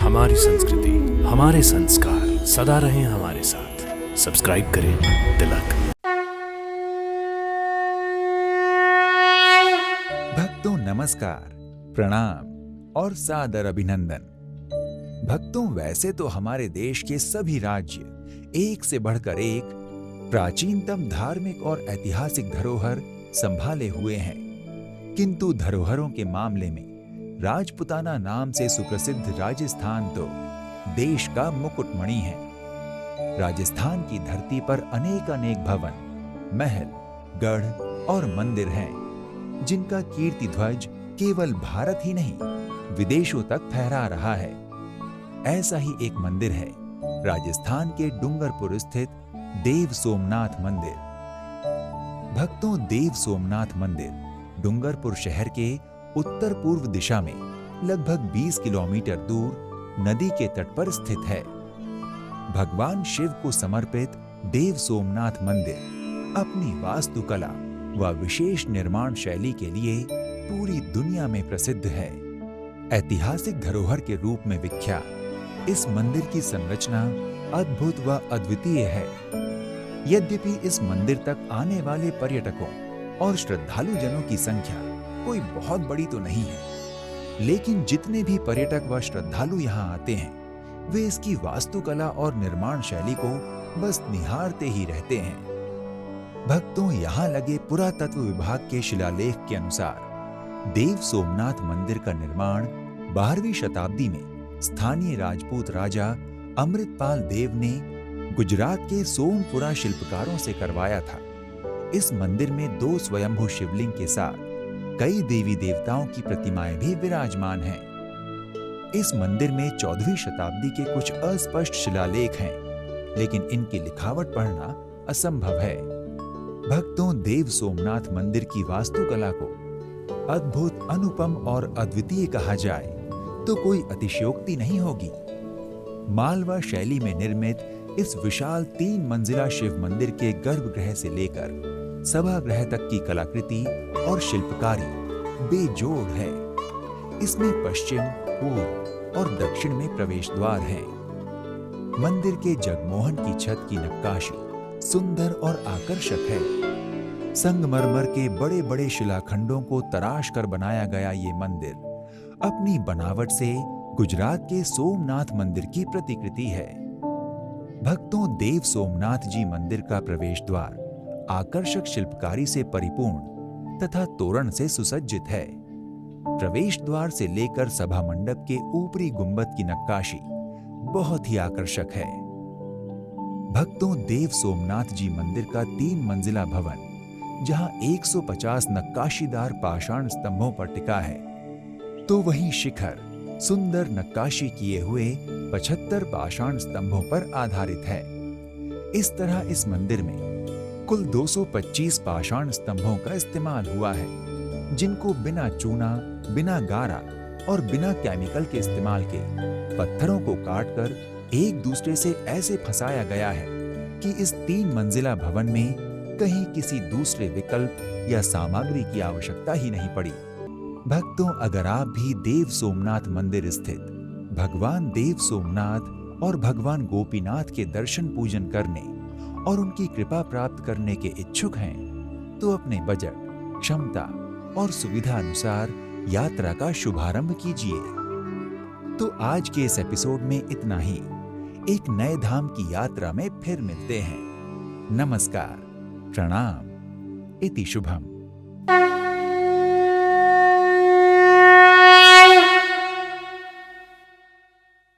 हमारी संस्कृति, हमारे संस्कार सदा रहें हमारे साथ। सब्सक्राइब करें तिलक। भक्तों नमस्कार, प्रणाम और सादर अभिनंदन। भक्तों, वैसे तो हमारे देश के सभी राज्य एक से बढ़कर एक प्राचीनतम धार्मिक और ऐतिहासिक धरोहर संभाले हुए हैं, किंतु धरोहरों के मामले में राजपुताना नाम से सुप्रसिद्ध राजस्थान तो देश का मुकुटमणि है। राजस्थान की धरती पर अनेक भवन, महल, गढ़ और मंदिर हैं, जिनका कीर्ति ध्वज केवल भारत ही नहीं विदेशों तक फहरा रहा है। ऐसा ही एक मंदिर है राजस्थान के डूंगरपुर स्थित देव सोमनाथ मंदिर। भक्तों, देव सोमनाथ मंदिर डूंगरपुर शहर के उत्तर पूर्व दिशा में लगभग 20 किलोमीटर दूर नदी के तट पर स्थित है। भगवान शिव को समर्पित देव सोमनाथ मंदिर अपनी वास्तुकला व विशेष निर्माण शैली के लिए पूरी दुनिया में प्रसिद्ध है। ऐतिहासिक धरोहर के रूप में विख्यात इस मंदिर की संरचना अद्भुत व अद्वितीय है। यद्यपि इस मंदिर तक आने वाले पर्यटकों और श्रद्धालु जनों की संख्या कोई बहुत बड़ी तो नहीं है, लेकिन जितने भी पर्यटक व श्रद्धालु यहाँ आते हैं, वे इसकी वास्तुकला और निर्माण शैली को बस निहारते ही रहते हैं। भक्तों, यहाँ लगे पुरातत्व विभाग के शिलालेख के अनुसार देव सोमनाथ मंदिर का निर्माण 12वीं शताब्दी में स्थानीय राजपूत राजा अमृतपाल देव ने गुजरात के सोमपुरा शिल्पकारों से करवाया था। इस मंदिर में 2 स्वयंभू शिवलिंग के साथ कई देवी देवताओं की प्रतिमाएं भी विराजमान हैं। इस मंदिर में 14वीं शताब्दी के कुछ अस्पष्ट शिलालेख हैं, लेकिन इनकी लिखावट पढ़ना असंभव है। भक्तों, देव सोमनाथ मंदिर की वास्तुकला को अद्भुत, अनुपम और अद्वितीय कहा जाए तो कोई अतिशयोक्ति नहीं होगी। मालवा शैली में निर्मित इस विशाल 3 मंजिला शिव मंदिर के गर्भगृह से लेकर सभागृह तक की कलाकृति और शिल्पकारी बेजोड़ है। इसमें पश्चिम, पूर्व और दक्षिण में प्रवेश द्वार हैं। मंदिर के जगमोहन की छत की नक्काशी सुंदर और आकर्षक है। संगमरमर के बड़े बड़े शिलाखंडों को तराश कर बनाया गया ये मंदिर अपनी बनावट से गुजरात के सोमनाथ मंदिर की प्रतिकृति है। भक्तों, देव सोमनाथ जी मंदिर का प्रवेश द्वार आकर्षक शिल्पकारी से परिपूर्ण तथा तोरण से सुसज्जित है। प्रवेश द्वार से लेकर सभा मंडप के ऊपरी गुंबद की नक्काशी बहुत ही आकर्षक है। भक्तों, देव सोमनाथ जी मंदिर का 3 मंजिला भवन जहां 150 नक्काशीदार पाषाण स्तंभों पर टिका है, तो वहीं शिखर सुंदर नक्काशी किए हुए 75 पाषाण स्तंभों पर आधारित है। इस तरह इस मंदिर में कुल 225 पाषाण स्तंभों का इस्तेमाल हुआ है, जिनको बिना चूना, बिना गारा और बिना केमिकल के इस्तेमाल के पत्थरों को काटकर एक दूसरे से ऐसे फंसाया गया है कि इस 3 मंजिला भवन में कहीं किसी दूसरे विकल्प या सामग्री की आवश्यकता ही नहीं पड़ी। भक्तों, अगर आप भी देव सोमनाथ मंदिर स्थित भगवान देव सोमनाथ और भगवान गोपीनाथ के दर्शन पूजन करने और उनकी कृपा प्राप्त करने के इच्छुक हैं, तो अपने बजट, क्षमता और सुविधा अनुसार यात्रा का शुभारंभ कीजिए। तो आज के इस एपिसोड में इतना ही। एक नए धाम की यात्रा में फिर मिलते हैं। नमस्कार, प्रणाम, इति शुभम।